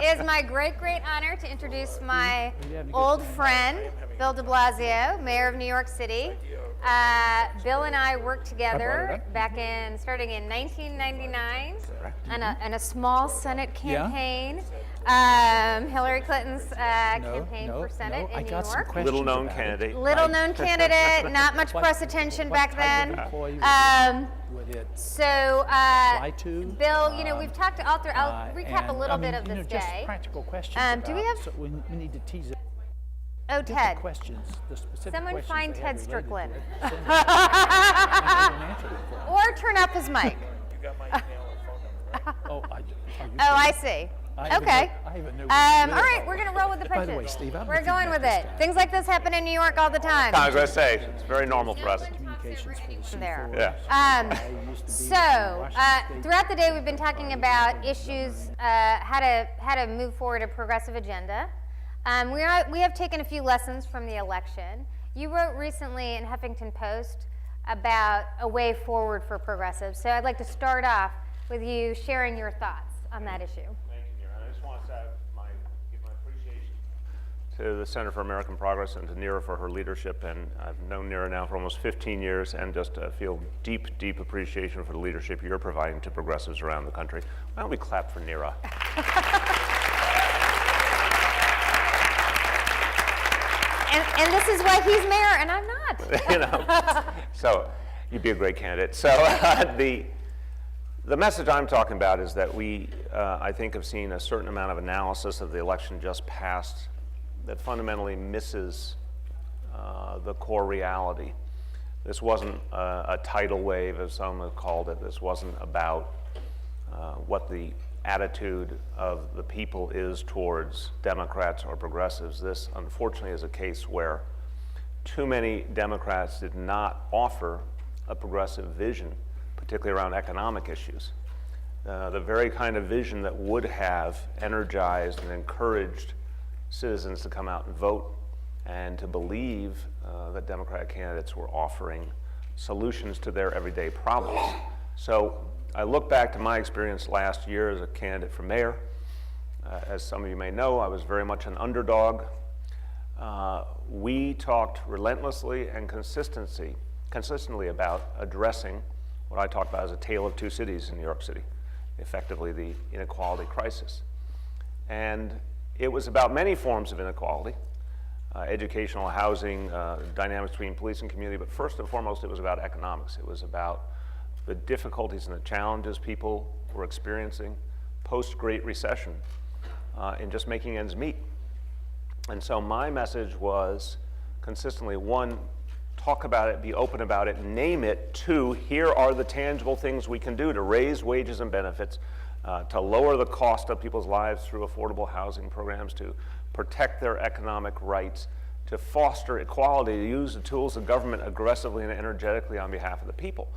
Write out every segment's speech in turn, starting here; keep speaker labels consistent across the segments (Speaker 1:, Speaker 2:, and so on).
Speaker 1: It is my great honor to introduce my old friend, Bill de Blasio, Mayor of New York City. Bill and I worked together starting in 1999 on a small Senate campaign. Hillary Clinton's campaign for Senate in New York.
Speaker 2: Little known candidate.
Speaker 1: Little known candidate, not much press attention back then. Bill, we've talked all through. I'll recap a little bit of this day.
Speaker 3: Just practical questions.
Speaker 1: Do we have?
Speaker 3: So we need to tease it.
Speaker 1: Oh, Ted.
Speaker 3: The questions, the specific
Speaker 1: Someone
Speaker 3: questions
Speaker 1: find
Speaker 3: they
Speaker 1: Ted
Speaker 3: have
Speaker 1: Strickland.
Speaker 3: related to it.
Speaker 1: Or turn up his mic.
Speaker 2: You got my email and phone number, right?
Speaker 1: I see. Okay. All right, we're going to roll with the
Speaker 3: By
Speaker 1: pitches.
Speaker 3: the way, Steve, I don't know
Speaker 1: We're
Speaker 3: if you
Speaker 1: going
Speaker 3: met
Speaker 1: with
Speaker 3: this
Speaker 1: it.
Speaker 3: guy.
Speaker 1: Things like this happen in New York all the time.
Speaker 2: I was going to say, it's very normal for us.
Speaker 3: Communications for the
Speaker 1: There.
Speaker 3: C4.
Speaker 1: Throughout the day, we've been talking about issues, how to move forward a progressive agenda. We have taken a few lessons from the election. You wrote recently in Huffington Post about a way forward for progressives. So I'd like to start off with you sharing your thoughts on that issue.
Speaker 2: Thank you, Nira. I just want to give my appreciation to the Center for American Progress and to Nira for her leadership. And I've known Nira now for almost 15 years and just feel deep appreciation for the leadership you're providing to progressives around the country. Why don't we clap for Nira?
Speaker 1: And this is why he's mayor and I'm not.
Speaker 2: So you'd be a great candidate. So the message I'm talking about is that we, I think, have seen a certain amount of analysis of the election just passed that fundamentally misses the core reality. This wasn't a tidal wave, as some have called it. This wasn't about what the attitude of the people is towards Democrats or progressives. This, unfortunately, is a case where too many Democrats did not offer a progressive vision, particularly around economic issues. The very kind of vision that would have energized and encouraged citizens to come out and vote and to believe that Democratic candidates were offering solutions to their everyday problems. So I look back to my experience last year as a candidate for mayor. As some of you may know, I was very much an underdog. We talked relentlessly and consistently about addressing what I talked about as a tale of two cities in New York City, effectively the inequality crisis. And it was about many forms of inequality, educational, housing, dynamics between police and community, but first and foremost, it was about economics. It was about the difficulties and the challenges people were experiencing post-Great Recession in just making ends meet. And so my message was consistently, one, talk about it, be open about it, name it. Two, here are the tangible things we can do to raise wages and benefits, to lower the cost of people's lives through affordable housing programs, to protect their economic rights, to foster equality, to use the tools of government aggressively and energetically on behalf of the people.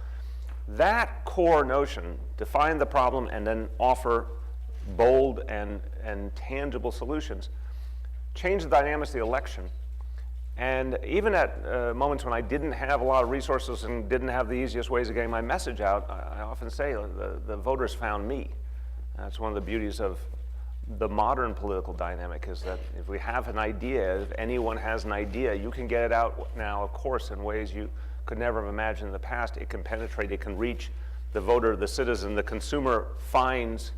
Speaker 2: That core notion, define the problem and then offer bold and tangible solutions, changed the dynamics of the election. And even at moments when I didn't have a lot of resources and didn't have the easiest ways of getting my message out, I often say the voters found me. That's one of the beauties of the modern political dynamic, is that if we have an idea, if anyone has an idea, you can get it out now, of course, in ways you could never have imagined in the past. It can penetrate, it can reach the voter, the citizen. The consumer finds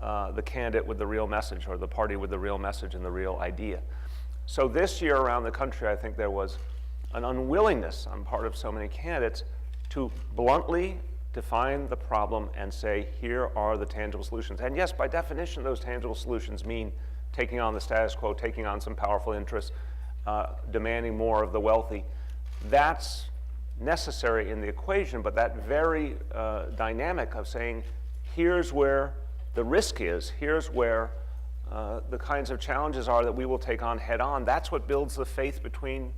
Speaker 2: the candidate with the real message, or the party with the real message and the real idea. So this year around the country, I think there was an unwillingness on part of so many candidates to bluntly define the problem and say, here are the tangible solutions. And yes, by definition, those tangible solutions mean taking on the status quo, taking on some powerful interests, demanding more of the wealthy. That's necessary in the equation, but that very dynamic of saying, here's where the risk is, here's where the kinds of challenges are that we will take on head on, that's what builds the faith between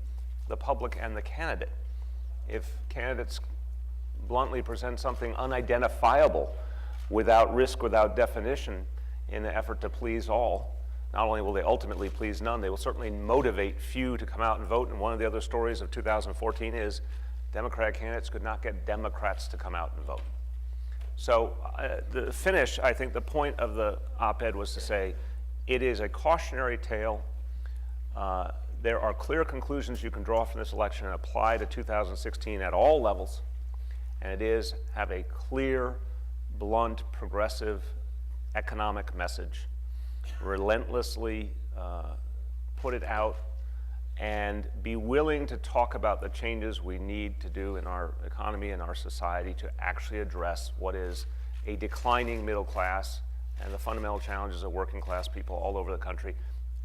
Speaker 2: the public and the candidate. If candidates bluntly present something unidentifiable, without risk, without definition, in the effort to please all, not only will they ultimately please none, they will certainly motivate few to come out and vote. And one of the other stories of 2014 is Democratic candidates could not get Democrats to come out and vote. So the finish, I think the point of the op-ed was to say, It is a cautionary tale. There are clear conclusions you can draw from this election and apply to 2016 at all levels, and it is have a clear, blunt, progressive economic message. Relentlessly put it out and be willing to talk about the changes we need to do in our economy and our society to actually address what is a declining middle class and the fundamental challenges of working class people all over the country.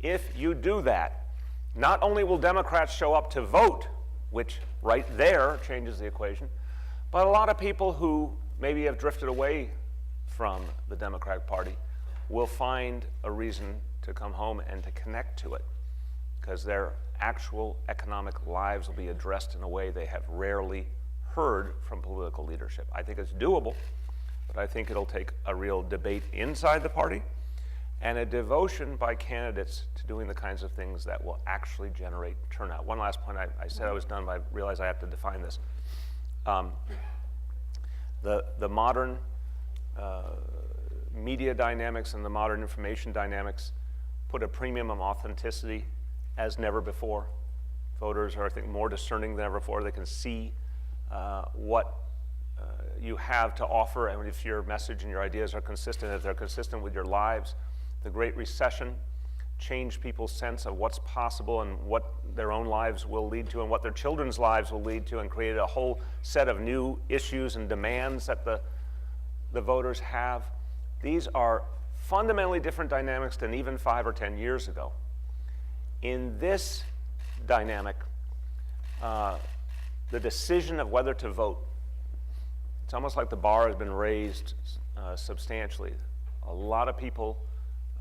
Speaker 2: If you do that, not only will Democrats show up to vote, which right there changes the equation, but a lot of people who maybe have drifted away from the Democratic Party will find a reason to come home and to connect to it, because their actual economic lives will be addressed in a way they have rarely heard from political leadership. I think it's doable, but I think it'll take a real debate inside the party and a devotion by candidates to doing the kinds of things that will actually generate turnout. One last point, I said I was done, but I realized I have to define this. The modern media dynamics and the modern information dynamics put a premium on authenticity as never before. Voters are, I think, more discerning than ever before. They can see what you have to offer, and if your message and your ideas are consistent, if they're consistent with your lives. The Great Recession changed people's sense of what's possible and what their own lives will lead to and what their children's lives will lead to, and created a whole set of new issues and demands that the voters have. These are fundamentally different dynamics than even 5 or 10 years ago. In this dynamic, the decision of whether to vote, it's almost like the bar has been raised substantially. A lot of people,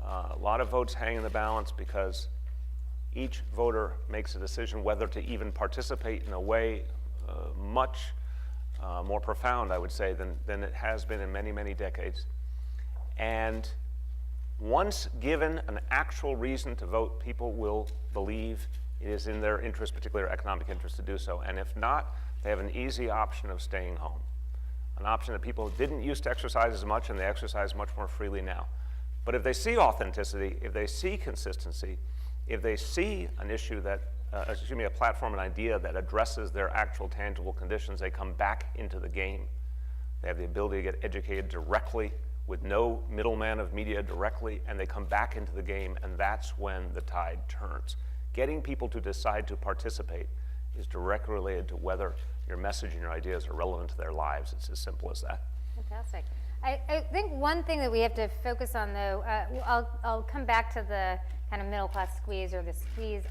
Speaker 2: a lot of votes hang in the balance because each voter makes a decision whether to even participate in a way much more profound, I would say, than it has been in many, many decades. And once given an actual reason to vote, people will believe it is in their interest, particularly their economic interest, to do so. And if not, they have an easy option of staying home, an option that people didn't used to exercise as much, and they exercise much more freely now. But if they see authenticity, if they see consistency, if they see an issue that, a platform, an idea that addresses their actual tangible conditions, they come back into the game. They have the ability to get educated directly with no middleman of media directly, and they come back into the game, and that's when the tide turns. Getting people to decide to participate is directly related to whether your message and your ideas are relevant to their lives. It's as simple as that.
Speaker 1: Fantastic. I think one thing that we have to focus on, though, I'll come back to the kind of middle class squeeze, or the squeeze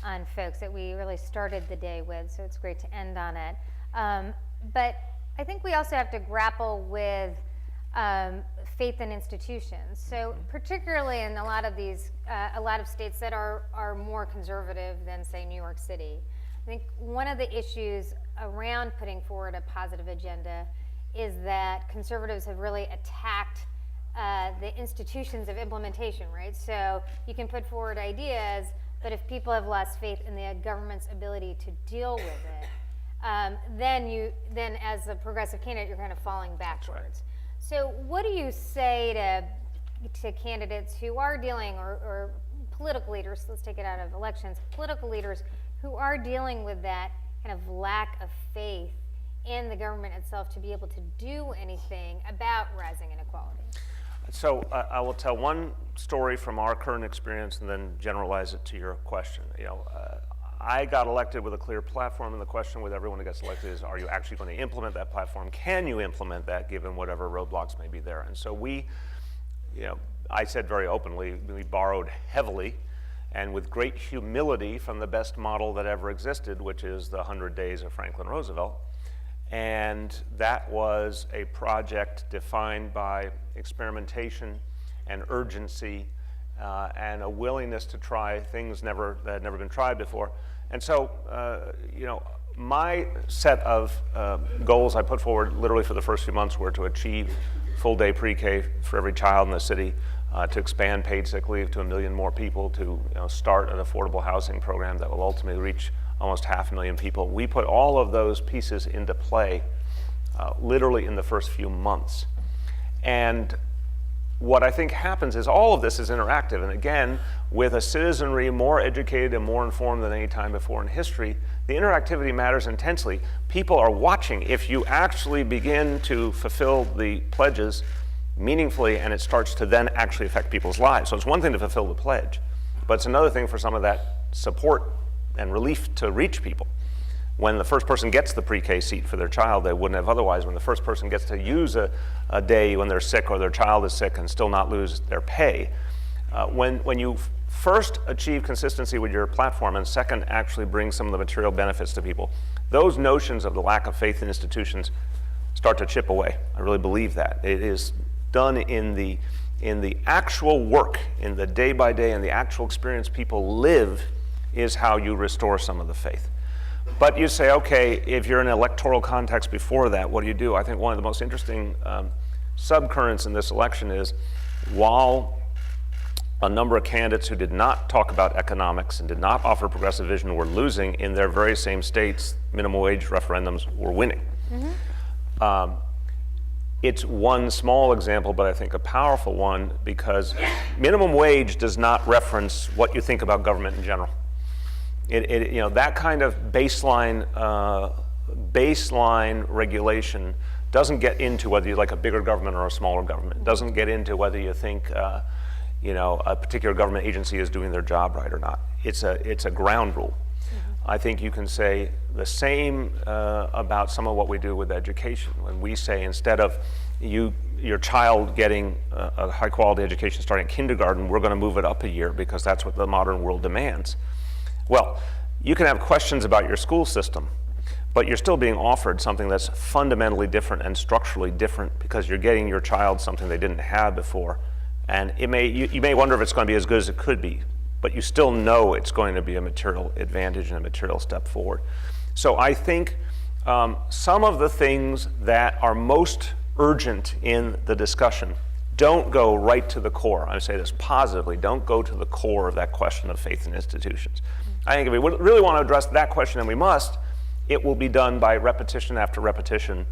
Speaker 1: on folks that we really started the day with, so it's great to end on it. But I think we also have to grapple with faith in institutions. So particularly in a lot of states that are more conservative than, say, New York City. I think one of the issues around putting forward a positive agenda is that conservatives have really attacked the institutions of implementation, right? So you can put forward ideas, but if people have lost faith in the government's ability to deal with it, then as a progressive candidate, you're kind of falling backwards.
Speaker 2: Right.
Speaker 1: So what do you say to candidates who are dealing, or political leaders, let's take it out of elections, political leaders who are dealing with that kind of lack of faith in the government itself to be able to do anything about rising inequality?
Speaker 2: So I will tell one story from our current experience and then generalize it to your question. I got elected with a clear platform, and the question with everyone who gets elected is, are you actually going to implement that platform? Can you implement that given whatever roadblocks may be there? And so I said very openly, we borrowed heavily and with great humility from the best model that ever existed, which is the 100 Days of Franklin Roosevelt. And that was a project defined by experimentation and urgency and a willingness to try things that had never been tried before. And so, my set of goals I put forward literally for the first few months were to achieve full-day pre-K for every child in the city, to expand paid sick leave to 1 million more people, to start an affordable housing program that will ultimately reach almost 500,000 people. We put all of those pieces into play literally in the first few months. And what I think happens is all of this is interactive. And again, with a citizenry more educated and more informed than any time before in history, the interactivity matters intensely. People are watching. If you actually begin to fulfill the pledges meaningfully, and it starts to then actually affect people's lives. So it's one thing to fulfill the pledge, but it's another thing for some of that support and relief to reach people. When the first person gets the pre-K seat for their child, they wouldn't have otherwise. When the first person gets to use a day when they're sick or their child is sick and still not lose their pay. When you first achieve consistency with your platform and second actually bring some of the material benefits to people, those notions of the lack of faith in institutions start to chip away. I really believe that. It is done in the actual work, in the day by day, and the actual experience people live is how you restore some of the faith. But you say, okay, if you're in an electoral context before that, what do you do? I think one of the most interesting subcurrents in this election is while a number of candidates who did not talk about economics and did not offer progressive vision were losing, in their very same states, minimum wage referendums were winning. Mm-hmm. It's one small example, but I think a powerful one, because minimum wage does not reference what you think about government in general. That kind of baseline regulation doesn't get into whether you like a bigger government or a smaller government. It doesn't get into whether you think a particular government agency is doing their job right or not. It's a ground rule. I think you can say the same about some of what we do with education. When we say instead of your child getting a high quality education starting in kindergarten, we're going to move it up a year because that's what the modern world demands. Well, you can have questions about your school system, but you're still being offered something that's fundamentally different and structurally different because you're getting your child something they didn't have before. And you may wonder if it's going to be as good as it could be, but you still know it's going to be a material advantage and a material step forward. So I think some of the things that are most urgent in the discussion don't go right to the core. I say this positively, don't go to the core of that question of faith in institutions. I think if we really want to address that question, and we must, it will be done by repetition after repetition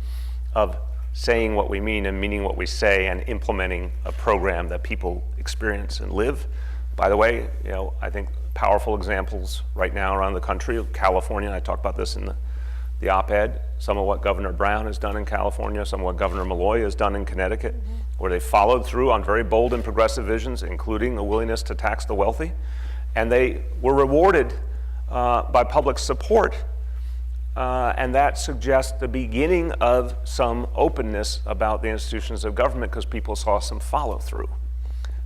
Speaker 2: of saying what we mean and meaning what we say and implementing a program that people experience and live. By the way, I think powerful examples right now around the country of California, I talked about this in the op-ed, some of what Governor Brown has done in California, some of what Governor Malloy has done in Connecticut, where they followed through on very bold and progressive visions, including a willingness to tax the wealthy, and they were rewarded by public support, and that suggests the beginning of some openness about the institutions of government because people saw some follow through.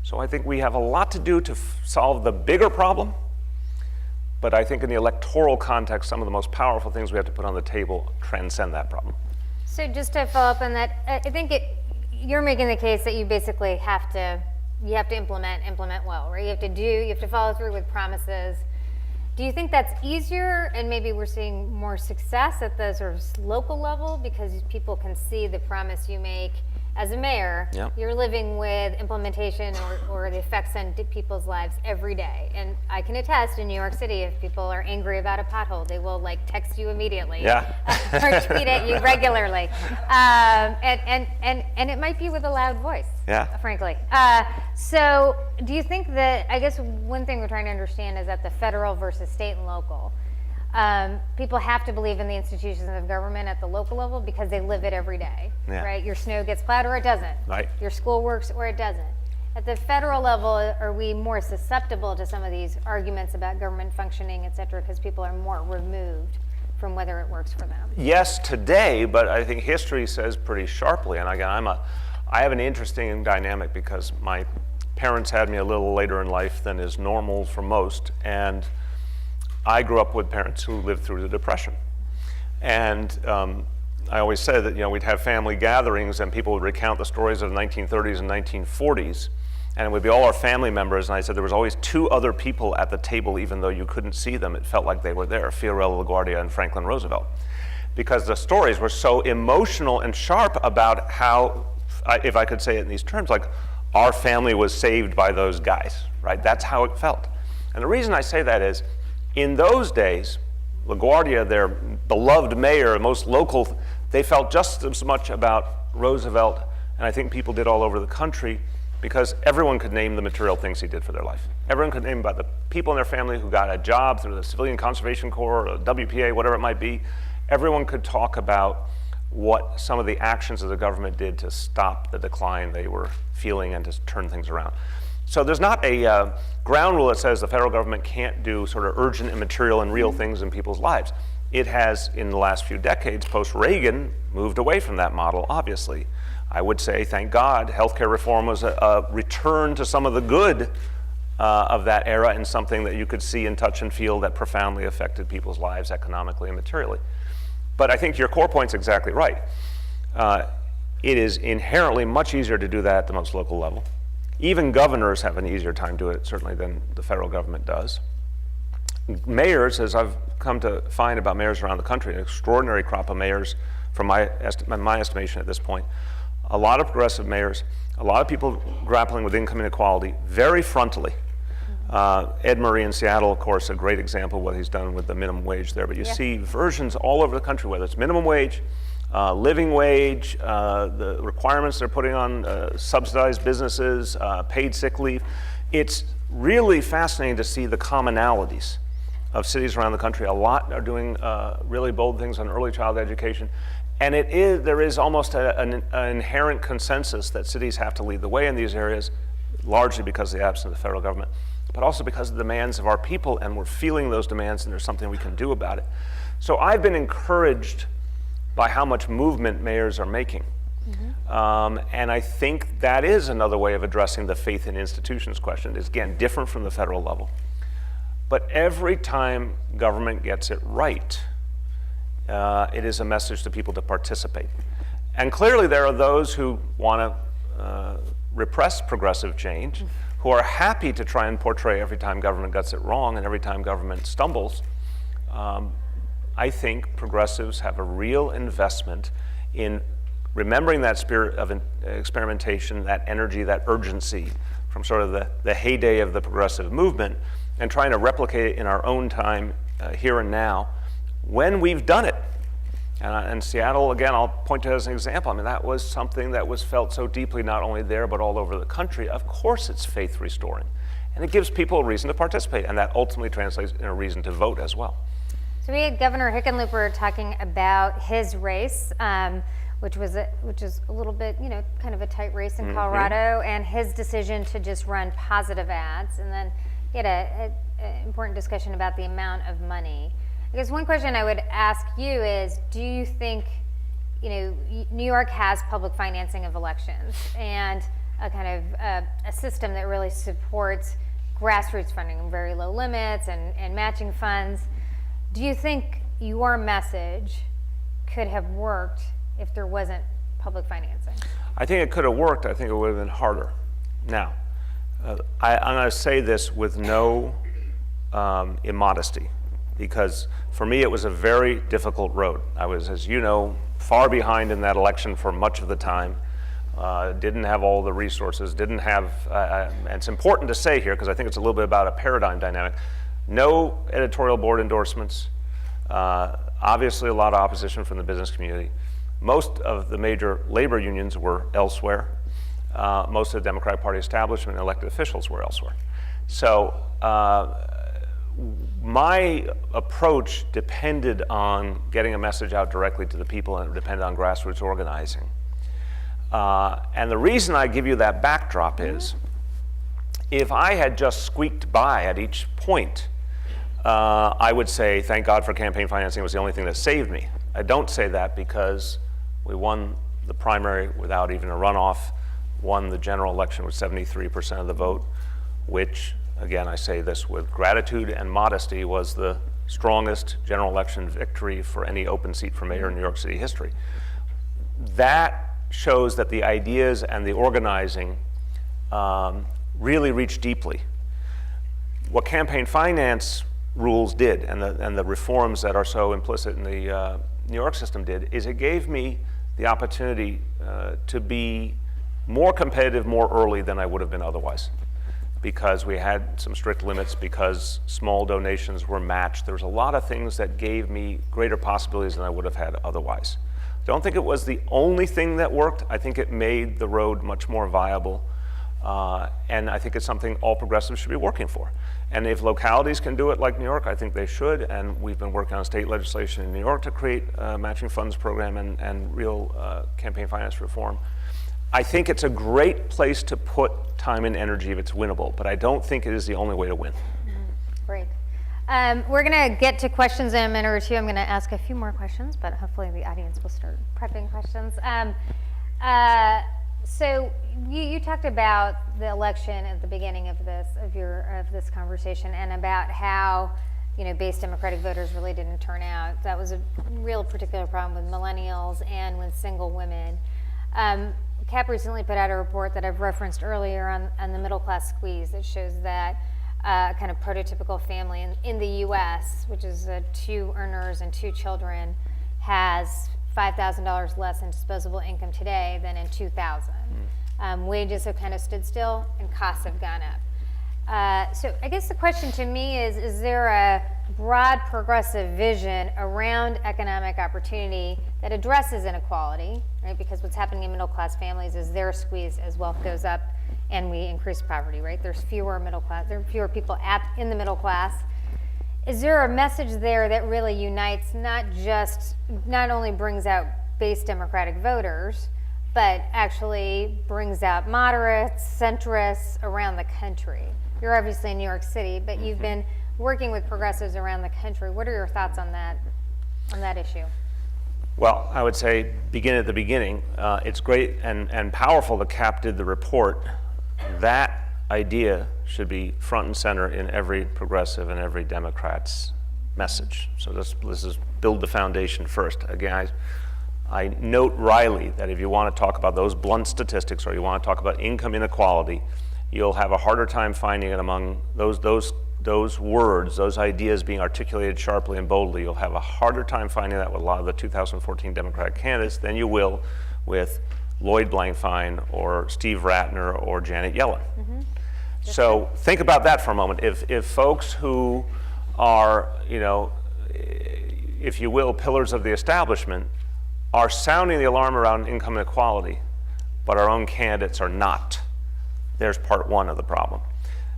Speaker 2: So I think we have a lot to do to solve the bigger problem, but I think in the electoral context, some of the most powerful things we have to put on the table transcend that problem.
Speaker 1: So just to follow up on that, I think you're making the case that you basically have to implement well, right? You have to follow through with promises. Do you think that's easier, and maybe we're seeing more success at the sort of local level because people can see the promise you make as a mayor?
Speaker 2: Yeah.
Speaker 1: You're living with implementation or the effects on people's lives every day. And I can attest in New York City, if people are angry about a pothole, they will text you immediately.
Speaker 2: Yeah.
Speaker 1: Or tweet at you regularly. And it might be with a loud voice.
Speaker 2: Yeah.
Speaker 1: Frankly. So do you think that, I guess one thing we're trying to understand is at the federal versus state and local, people have to believe in the institutions of government at the local level because they live it every day,
Speaker 2: Yeah.
Speaker 1: right? Your snow gets plowed or it doesn't.
Speaker 2: Right.
Speaker 1: Your school works or it doesn't. At the federal level, are we more susceptible to some of these arguments about government functioning, et cetera, because people are more removed from whether it works for them?
Speaker 2: Yes, today, but I think history says pretty sharply, and again, I have an interesting dynamic because my parents had me a little later in life than is normal for most, and I grew up with parents who lived through the Depression. And I always said that we'd have family gatherings and people would recount the stories of the 1930s and 1940s, and it would be all our family members, and I said there was always two other people at the table even though you couldn't see them. It felt like they were there, Fiorello LaGuardia and Franklin Roosevelt, because the stories were so emotional and sharp about how, if I could say it in these terms, like our family was saved by those guys, right? That's how it felt. And the reason I say that is, in those days, LaGuardia, their beloved mayor, most local, they felt just as much about Roosevelt, and I think people did all over the country, because everyone could name the material things he did for their life. Everyone could name about the people in their family who got a job through the Civilian Conservation Corps or WPA, whatever it might be. Everyone could talk about what some of the actions of the government did to stop the decline they were feeling and to turn things around. So there's not a ground rule that says the federal government can't do sort of urgent and material and real things in people's lives. It has, in the last few decades, post-Reagan, moved away from that model, obviously. I would say, thank God, healthcare reform was a return to some of the good of that era and something that you could see and touch and feel that profoundly affected people's lives economically and materially. But I think your core point's exactly right. It is inherently much easier to do that at the most local level. Even governors have an easier time doing it, certainly, than the federal government does. Mayors, as I've come to find about mayors around the country, an extraordinary crop of mayors, from my estimation at this point, a lot of progressive mayors, a lot of people grappling with income inequality very frontally. Ed Murray in Seattle, of course, a great example of what he's done with the minimum wage there. But you see versions all over the country, whether it's minimum wage, living wage, the requirements they're putting on subsidized businesses, paid sick leave. It's really fascinating to see the commonalities of cities around the country. A lot are doing really bold things on early child education. And there is almost an inherent consensus that cities have to lead the way in these areas, largely because of the absence of the federal government, but also because of the demands of our people, and we're feeling those demands and there's something we can do about it. So I've been encouraged by how much movement mayors are making. And I think that is another way of addressing the faith in institutions question. It's, again, different from the federal level. But every time government gets it right, it is a message to people to participate. And clearly there are those who want to repress progressive change, who are happy to try and portray every time government gets it wrong and every time government stumbles. I think progressives have a real investment in remembering that spirit of experimentation, that energy, that urgency from sort of the heyday of the progressive movement, and trying to replicate it in our own time, here and now, when we've done it. And Seattle, again, I'll point to it as an example. I mean, that was something that was felt so deeply, not only there, but all over the country. Of course it's faith restoring. And it gives people a reason to participate, and that ultimately translates in a reason to vote as well.
Speaker 1: So we had Governor Hickenlooper talking about his race, which is a little bit, kind of a tight race in Colorado, and his decision to just run positive ads. And then he had an important discussion about the amount of money. I guess one question I would ask you is, do you think, New York has public financing of elections and a kind of a system that really supports grassroots funding and very low limits and matching funds. Do you think your message could have worked if there wasn't public financing?
Speaker 2: I think it could have worked. I think it would have been harder. Now, I'm going to say this with no immodesty, because for me it was a very difficult road. I was, as you know, far behind in that election for much of the time. Didn't have all the resources, didn't have, and it's important to say here because I think it's a little bit about a paradigm dynamic. No editorial board endorsements, obviously a lot of opposition from the business community. Most of the major labor unions were elsewhere. Most of the Democratic Party establishment and elected officials were elsewhere. So my approach depended on getting a message out directly to the people, and it depended on grassroots organizing. And the reason I give you that backdrop is, if I had just squeaked by at each point, I would say, thank God for campaign financing, it was the only thing that saved me. I don't say that because we won the primary without even a runoff, won the general election with 73% of the vote, which, again, I say this with gratitude and modesty, was the strongest general election victory for any open seat for mayor in New York City history. That shows that the ideas and the organizing really reach deeply. What campaign finance rules did, and the reforms that are so implicit in the New York system did, is it gave me the opportunity to be more competitive more early than I would have been otherwise, because we had some strict limits, because small donations were matched. There was a lot of things that gave me greater possibilities than I would have had otherwise. Don't think it was the only thing that worked. I think it made the road much more viable. And I think it's something all progressives should be working for. And if localities can do it like New York, I think they should. And we've been working on state legislation in New York to create a matching funds program and real campaign finance reform. I think it's a great place to put time and energy if it's winnable, but I don't think it is the only way to win.
Speaker 1: Great. We're going to get to questions in a minute or two. I'm going to ask a few more questions, but hopefully the audience will start prepping questions. So you talked about the election at the beginning of this conversation, and about how base Democratic voters really didn't turn out. That was a real particular problem with millennials and with single women. CAP recently put out a report that I've referenced earlier on the middle class squeeze that shows that kind of prototypical family in the U.S., which is 2 earners and 2 children, has $5,000 less in disposable income today than in 2000. Wages have kind of stood still and costs have gone up. So I guess the question to me is there a broad progressive vision around economic opportunity that addresses inequality, right? Because what's happening in middle class families is they're squeezed as wealth goes up and we increase poverty, right? There's fewer people in the middle class. Is there a message there that really unites, not only brings out base Democratic voters, but actually brings out moderates, centrists around the country? You're obviously in New York City, but you've been working with progressives around the country. What are your thoughts on that issue?
Speaker 2: Well, I would say begin at the beginning. It's great and powerful that CAP did the report. That idea should be front and center in every progressive and every Democrat's message. So this is build the foundation first. Again, I note wryly that if you want to talk about those blunt statistics or you want to talk about income inequality, you'll have a harder time finding it among those words, those ideas being articulated sharply and boldly. You'll have a harder time finding that with a lot of the 2014 Democratic candidates than you will with Lloyd Blankfein or Steve Ratner or Janet Yellen. So think about that for a moment. If folks who are, if you will, pillars of the establishment are sounding the alarm around income inequality, but our own candidates are not, there's part one of the problem.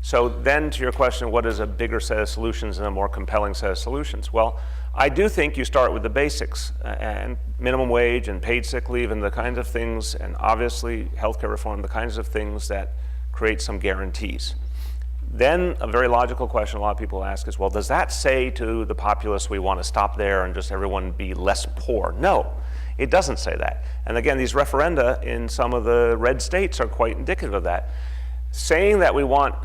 Speaker 2: So then to your question, what is a bigger set of solutions and a more compelling set of solutions? Well, I do think you start with the basics, and minimum wage and paid sick leave and the kinds of things, and obviously healthcare reform, the kinds of things that create some guarantees. Then a very logical question a lot of people ask is, well, does that say to the populace we want to stop there and just everyone be less poor? No, it doesn't say that. And again, these referenda in some of the red states are quite indicative of that. Saying that we want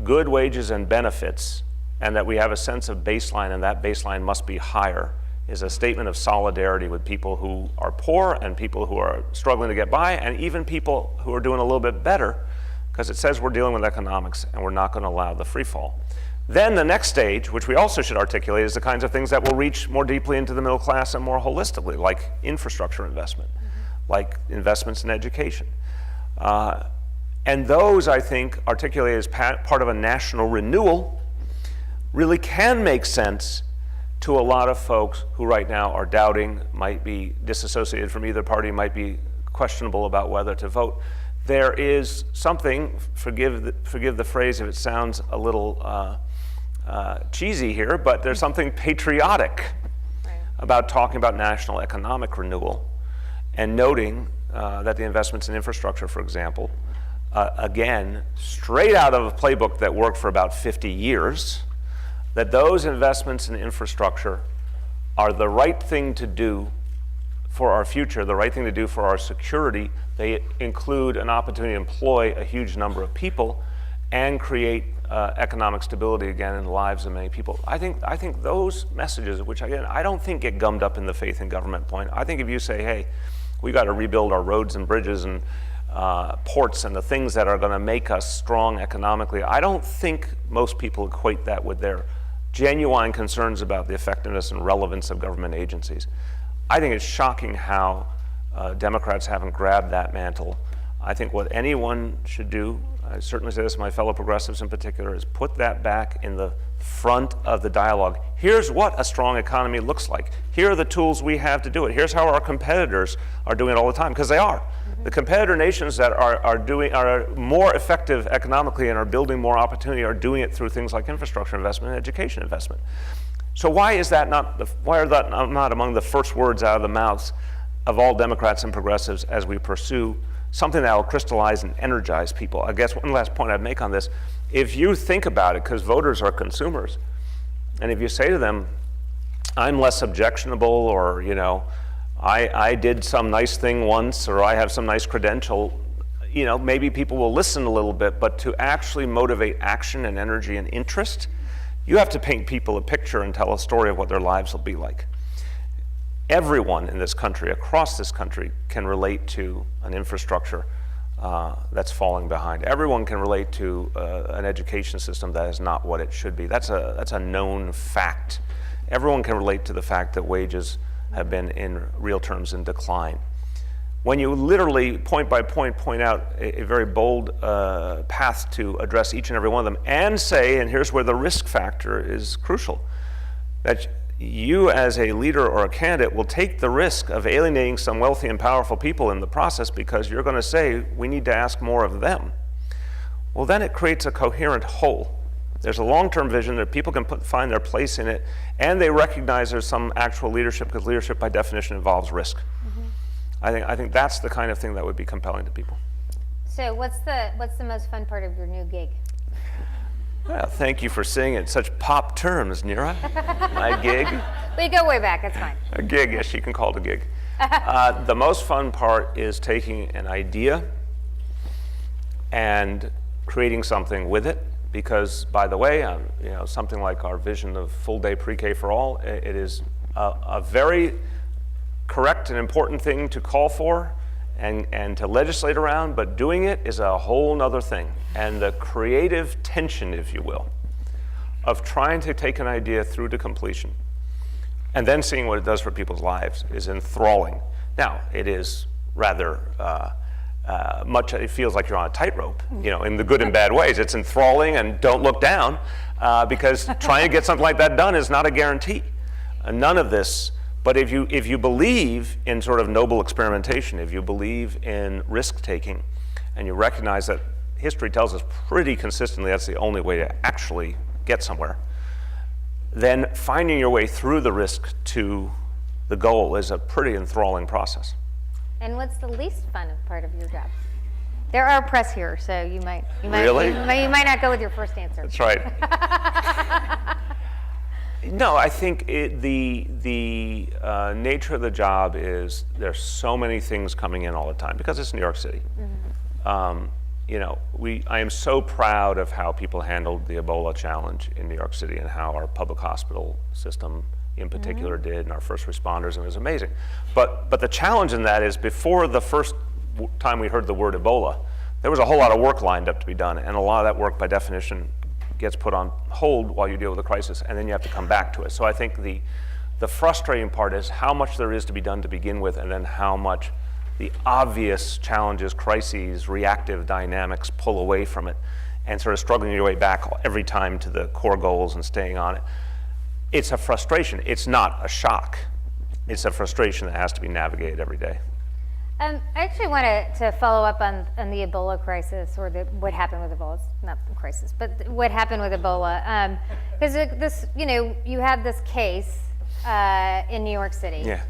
Speaker 2: good wages and benefits and that we have a sense of baseline and that baseline must be higher is a statement of solidarity with people who are poor and people who are struggling to get by and even people who are doing a little bit better, because it says we're dealing with economics and we're not going to allow the free fall. Then the next stage, which we also should articulate, is the kinds of things that will reach more deeply into the middle class and more holistically, like infrastructure investment, like investments in education. And those, I think, articulated as part of a national renewal, really can make sense to a lot of folks who right now are doubting, might be disassociated from either party, might be questionable about whether to vote. There is something, forgive the phrase if it sounds a little cheesy here, but there's something patriotic about talking about national economic renewal and noting that the investments in infrastructure, for example, again, straight out of a playbook that worked for about 50 years, that those investments in infrastructure are the right thing to do for our future, the right thing to do for our security. They include an opportunity to employ a huge number of people and create economic stability again in the lives of many people. I think those messages, which again, I don't think get gummed up in the faith in government point. I think if you say, hey, we got to rebuild our roads and bridges and ports and the things that are going to make us strong economically, I don't think most people equate that with their genuine concerns about the effectiveness and relevance of government agencies. I think it's shocking how Democrats haven't grabbed that mantle. I think what anyone should do, I certainly say this to my fellow progressives in particular, is put that back in the front of the dialogue. Here's what a strong economy looks like. Here are the tools we have to do it. Here's how our competitors are doing it all the time, because they are. The competitor nations that are more effective economically and are building more opportunity are doing it through things like infrastructure investment and education investment. So why are that not among the first words out of the mouths of all Democrats and progressives as we pursue something that will crystallize and energize people? I guess one last point I'd make on this, if you think about it, because voters are consumers, and if you say to them, I'm less objectionable, or, you know, I did some nice thing once, or I have some nice credential, you know, maybe people will listen a little bit, but to actually motivate action and energy and interest, you have to paint people a picture and tell a story of what their lives will be like. Everyone in this country, across this country, can relate to an infrastructure that's falling behind. Everyone can relate to an education system that is not what it should be. That's a known fact. Everyone can relate to the fact that wages have been in real terms in decline. When you literally point by point out a very bold path to address each and every one of them and say, and here's where the risk factor is crucial, that you as a leader or a candidate will take the risk of alienating some wealthy and powerful people in the process because you're going to say, we need to ask more of them. Well, then it creates a coherent whole. There's a long-term vision that people can find their place in it, and they recognize there's some actual leadership, because leadership by definition involves risk. I think that's the kind of thing that would be compelling to people.
Speaker 1: So what's the most fun part of your new gig?
Speaker 2: Well, thank you for saying it in such pop terms, Neera. My gig.
Speaker 1: We go way back, it's fine.
Speaker 2: A gig, yes, you can call it a gig. The most fun part is taking an idea and creating something with it, because, by the way, you know, something like our vision of full-day pre-K for all, it is a very correct and important thing to call for and to legislate around, but doing it is a whole nother thing. And the creative tension, if you will, of trying to take an idea through to completion and then seeing what it does for people's lives is enthralling. Now, it is rather much, it feels like you're on a tightrope, you know, in the good and bad ways. It's enthralling, and don't look down, because trying to get something like that done is not a guarantee. None of this. But if you believe in sort of noble experimentation, if you believe in risk-taking, and you recognize that history tells us pretty consistently that's the only way to actually get somewhere, then finding your way through the risk to the goal is a pretty enthralling process.
Speaker 1: And what's the least fun part of your job? There are press here, so you might
Speaker 2: Really?
Speaker 1: you might not go with your first answer.
Speaker 2: That's right. No, I think the nature of the job is there's so many things coming in all the time because it's New York City. You know, I am so proud of how people handled the Ebola challenge in New York City and how our public hospital system in particular did, and our first responders, and it was amazing. But the challenge in that is before the first time we heard the word Ebola, there was a whole lot of work lined up to be done, and a lot of that work by definition gets put on hold while you deal with the crisis, and then you have to come back to it. So I think the frustrating part is how much there is to be done to begin with, and then how much the obvious challenges, crises, reactive dynamics pull away from it, and sort of struggling your way back every time to the core goals and staying on it. It's a frustration. It's not a shock. It's a frustration that has to be navigated every day.
Speaker 1: I actually wanted to follow up on the Ebola crisis, or what happened with Ebola. It's not the crisis, but what happened with Ebola. Because this, you know, you have this case in New York City.
Speaker 2: Yeah.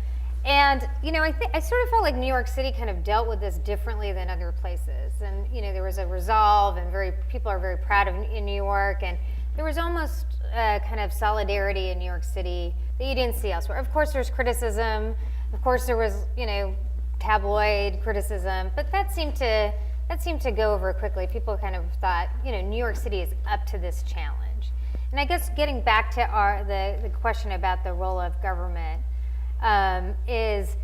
Speaker 1: And, you know, I sort of felt like New York City kind of dealt with this differently than other places. And, you know, there was a resolve, and people are very proud of in New York, and there was almost kind of solidarity in New York City that you didn't see elsewhere. Of course, there's criticism. Of course, there was, you know, tabloid criticism, but that seemed to go over quickly. People kind of thought, you know, New York City is up to this challenge. And I guess getting back to the question about the role of government, is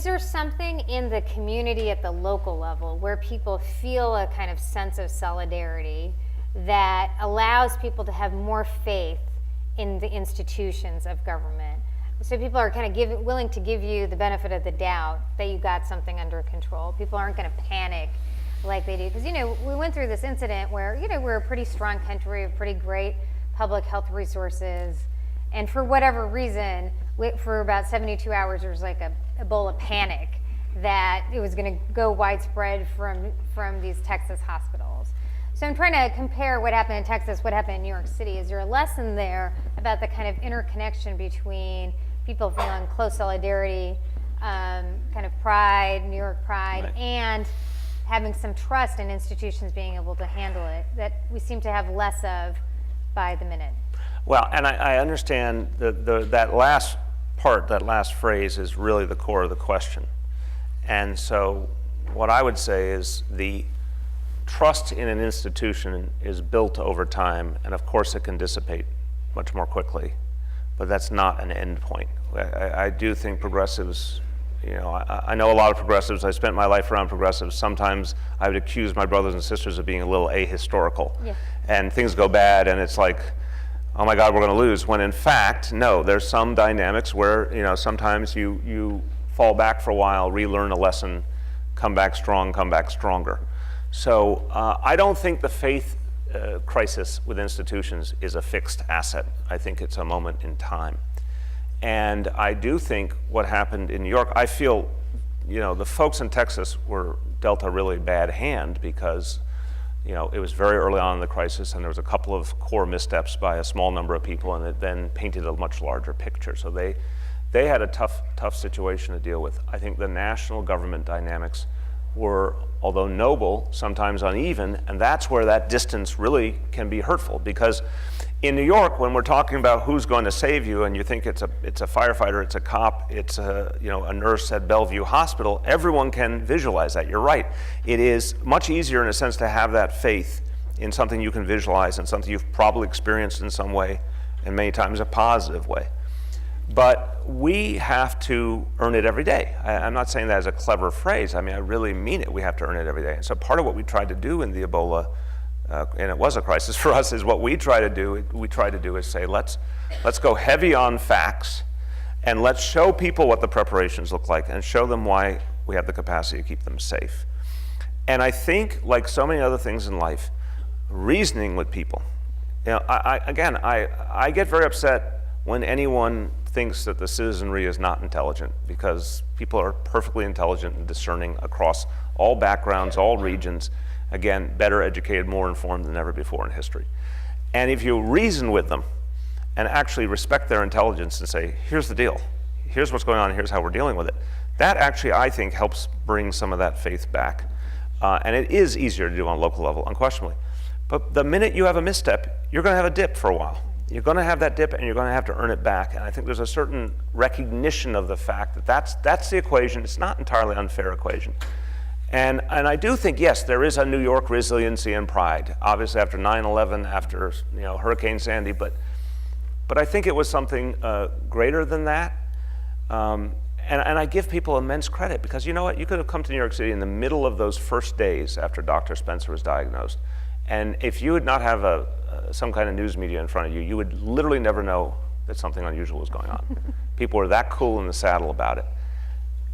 Speaker 1: there something in the community at the local level where people feel a kind of sense of solidarity that allows people to have more faith in the institutions of government? So people are kind of willing to give you the benefit of the doubt that you got something under control. People aren't going to panic like they do. Because, we went through this incident where, we're a pretty strong country with pretty great public health resources. And for whatever reason, for about 72 hours, there was like a Ebola panic that it was going to go widespread from these Texas hospitals. So I'm trying to compare what happened in Texas, what happened in New York City. Is there a lesson there about the kind of interconnection between people feeling close solidarity, kind of pride, New York pride,
Speaker 2: Right.
Speaker 1: and having some trust in institutions being able to handle it that we seem to have less of by the minute?
Speaker 2: Well, and I understand that last part, that last phrase is really the core of the question. And so what I would say is the trust in an institution is built over time, and of course it can dissipate much more quickly, but that's not an end point. I do think progressives, I know a lot of progressives. I spent my life around progressives. Sometimes I would accuse my brothers and sisters of being a little ahistorical.
Speaker 1: Yeah.
Speaker 2: And things go bad and it's like, oh my God, we're gonna lose. When in fact, no, there's some dynamics where, sometimes you fall back for a while, relearn a lesson, come back strong, come back stronger. So I don't think the faith crisis with institutions is a fixed asset. I think it's a moment in time. And I do think what happened in New York, I feel, the folks in Texas were dealt a really bad hand because, it was very early on in the crisis and there was a couple of core missteps by a small number of people, and it then painted a much larger picture. So they had a tough situation to deal with. I think the national government dynamics were, although noble, sometimes uneven, and that's where that distance really can be hurtful. Because in New York, when we're talking about who's going to save you, and you think it's a firefighter, it's a cop, it's a nurse at Bellevue Hospital, everyone can visualize that. You're right. It is much easier, in a sense, to have that faith in something you can visualize and something you've probably experienced in some way, and many times a positive way. But we have to earn it every day. I'm not saying that as a clever phrase. I mean, I really mean it. We have to earn it every day. And so part of what we tried to do in the Ebola, and it was a crisis for us, is what we try to do is say, let's go heavy on facts, and let's show people what the preparations look like, and show them why we have the capacity to keep them safe. And I think, like so many other things in life, reasoning with people. I get very upset when anyone thinks that the citizenry is not intelligent, because people are perfectly intelligent and discerning across all backgrounds, all regions, again, better educated, more informed than ever before in history. And if you reason with them and actually respect their intelligence and say, here's the deal, here's what's going on, here's how we're dealing with it, that actually, I think, helps bring some of that faith back. And it is easier to do on a local level, unquestionably. But the minute you have a misstep, you're gonna have a dip for a while. You're going to have that dip, and you're going to have to earn it back. And I think there's a certain recognition of the fact that that's the equation. It's not entirely unfair equation. And I do think, yes, there is a New York resiliency and pride, obviously after 9/11, after Hurricane Sandy, but I think it was something greater than that. And I give people immense credit, because you know what? You could have come to New York City in the middle of those first days after Dr. Spencer was diagnosed. And if you would not have some kind of news media in front of you, you would literally never know that something unusual was going on. People were that cool in the saddle about it.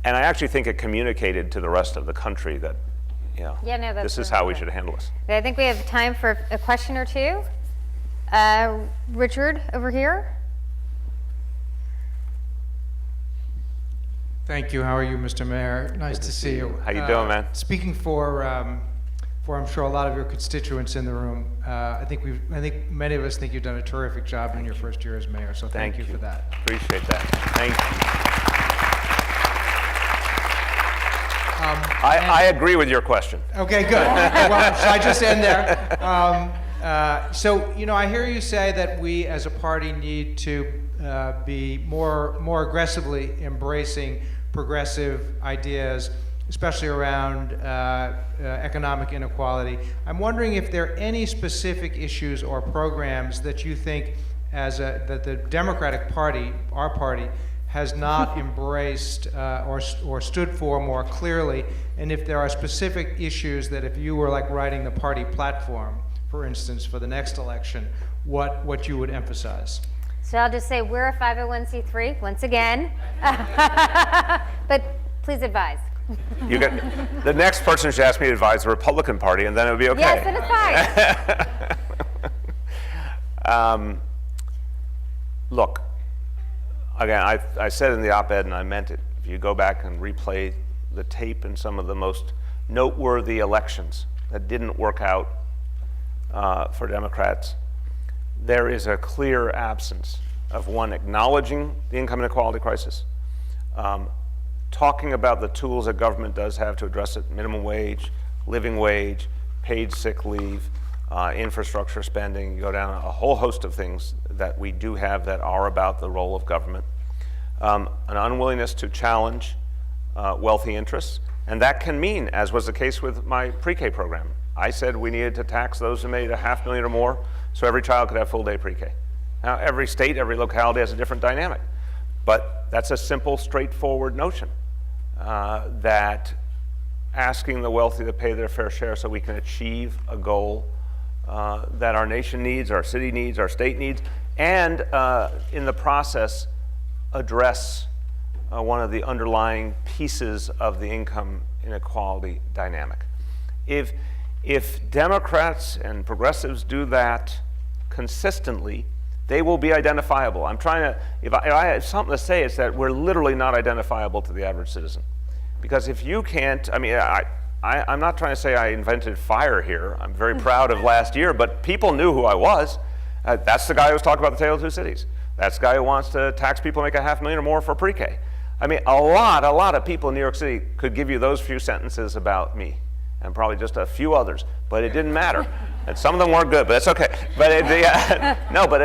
Speaker 2: And I actually think it communicated to the rest of the country that, this is how we should handle this.
Speaker 1: I think we have time for a question or two. Richard, over here.
Speaker 4: Thank you. How are you, Mr. Mayor? Nice to see you.
Speaker 2: How you doing, man?
Speaker 4: Speaking for I'm sure a lot of your constituents in the room, I think many of us think you've done a terrific job in your first year as mayor. So thank you for that.
Speaker 2: Appreciate that. Thank you. I agree with your question.
Speaker 4: Okay, good. Well, shall I just end there? So I hear you say that we as a party need to be more aggressively embracing progressive ideas, especially around economic inequality. I'm wondering if there are any specific issues or programs that you think that the Democratic Party, our party, has not embraced or stood for more clearly, and if there are specific issues that if you were like writing the party platform, for instance, for the next election, what you would emphasize.
Speaker 1: So I'll just say we're a 501c3 once again, but please advise.
Speaker 2: You get, the next person should ask me to advise the Republican Party, and then it would be okay.
Speaker 1: Yes, and it's fine.
Speaker 2: Look, again, I said in the op-ed, and I meant it. If you go back and replay the tape in some of the most noteworthy elections that didn't work out for Democrats, there is a clear absence of one acknowledging the income inequality crisis, talking about the tools that government does have to address it: minimum wage, living wage, paid sick leave, infrastructure spending. You go down a whole host of things that we do have that are about the role of government. An unwillingness to challenge wealthy interests, and that can mean, as was the case with my pre-K program, I said we needed to tax those who made $500,000 or more so every child could have full-day pre-K. Now, every state, every locality has a different dynamic, but that's a simple, straightforward notion that asking the wealthy to pay their fair share so we can achieve a goal that our nation needs, our city needs, our state needs, and in the process address one of the underlying pieces of the income inequality dynamic. If Democrats and progressives do that consistently, they will be identifiable. I'm trying to, if I have something to say, it's that we're literally not identifiable to the average citizen. Because if you can't, I mean, I'm not trying to say I invented fire here. I'm very proud of last year, but people knew who I was. That's the guy who was talking about the Tale of Two Cities. That's the guy who wants to tax people make $500,000 or more for pre-K. I mean, a lot of people in New York City could give you those few sentences about me, and probably just a few others, but it didn't matter. And some of them weren't good, but that's okay. But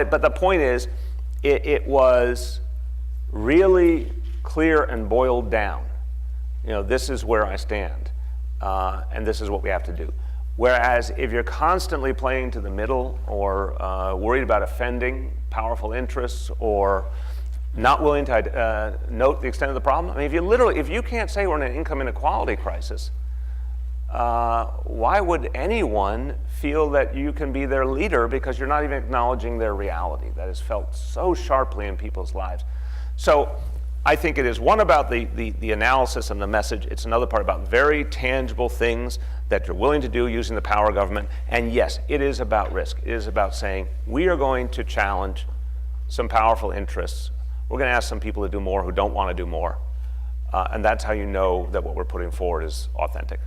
Speaker 2: but the point is, it was really clear and boiled down. You know, this is where I stand, and this is what we have to do. Whereas if you're constantly playing to the middle, or worried about offending powerful interests, or not willing to note the extent of the problem, I mean, if you can't say we're in an income inequality crisis, why would anyone feel that you can be their leader, because you're not even acknowledging their reality that is felt so sharply in people's lives? So I think it is one about the analysis and the message. It's another part about very tangible things that you're willing to do using the power of government. And yes, it is about risk. It is about saying, we are going to challenge some powerful interests. We're going to ask some people to do more who don't want to do more. And that's how you know that what we're putting forward is authentic.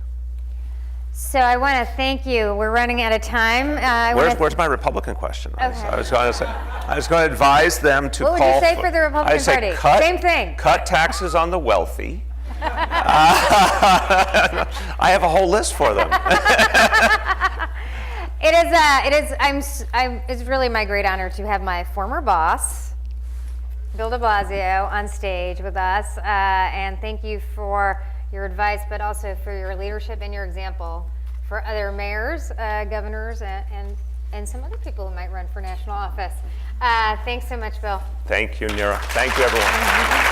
Speaker 1: So I want to thank you. We're running out of time.
Speaker 2: Where's my Republican question?
Speaker 1: Okay.
Speaker 2: I was going to advise them to call.
Speaker 1: What would you say for the Republican Party? Same thing.
Speaker 2: Cut taxes on the wealthy. I have a whole list for them. It's
Speaker 1: really my great honor to have my former boss, Bill de Blasio, on stage with us, and thank you for your advice, but also for your leadership and your example for other mayors, governors, and some other people who might run for national office. Thanks so much, Bill.
Speaker 2: Thank you, Nira. Thank you, everyone.